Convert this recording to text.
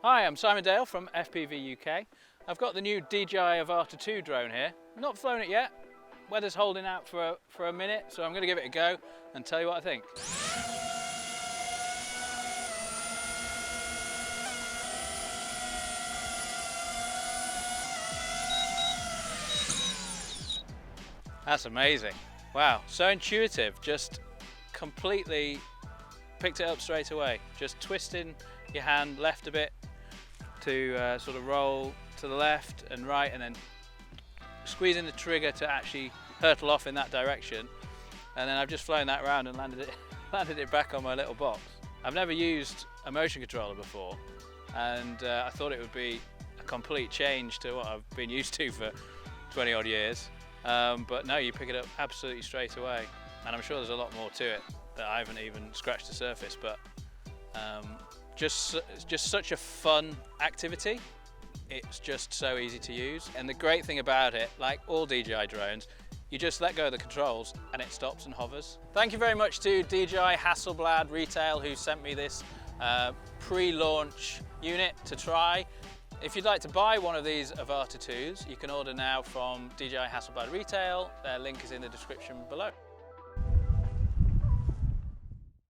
Hi, I'm Simon Dale from FPV UK. I've got the new DJI AVATA 2 drone here. Not flown it yet. Weather's holding out for a minute, so I'm going to give it a go and tell you what I think. That's amazing. Wow, so intuitive, just completely picked it up straight away. Just twisting your hand left a bit to sort of roll to the left and right, and then squeezing the trigger to actually hurtle off in that direction. And then I've just flown that around and landed it back on my little box. I've never used a motion controller before, and I thought it would be a complete change to what I've been used to for 20 odd years. But no, you pick it up absolutely straight away, and I'm sure there's a lot more to it that I haven't even scratched the surface, but just such a fun activity. It's just so easy to use, and the great thing about it, like all DJI drones, you just let go of the controls and it stops and hovers. Thank you very much to DJI AVATA Retail who sent me this pre-launch unit to try. If you'd like to buy one of these AVATA 2s, you can order now from DJI AVATA Retail. Their link is in the description below.